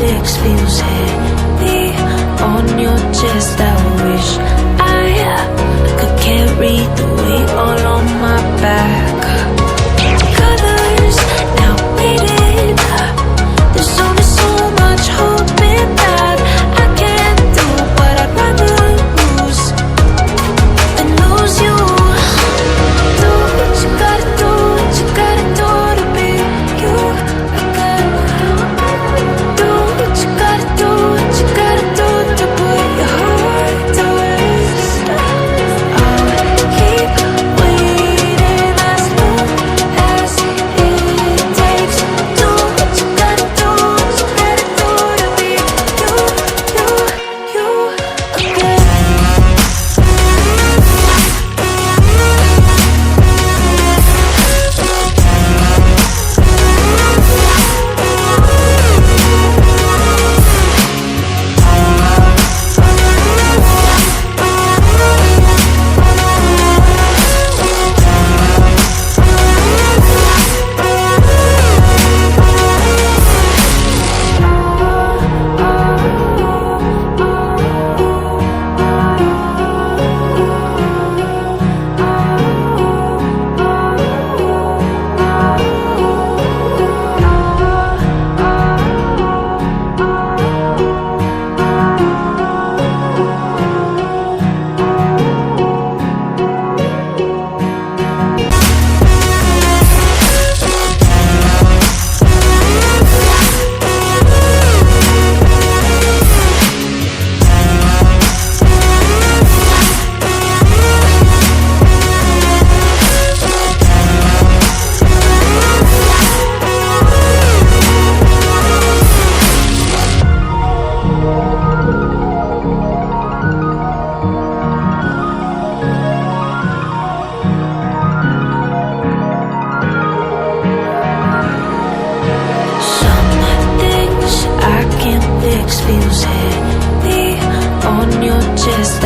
fix feels heavy on your chest. I wish I could carry the weight all on my back. Colors now faded. There's only so much hoping that I can do, but I'd rather lose than lose you. Do what you gotta do, what you gotta do to be you again. Do what you gotta do, what you gotta do to put your heart to rest. I'll keep waiting as long as it takes. Do what you gotta do, what you gotta do to be you again. Some things I can't fix feels heavy on your chest.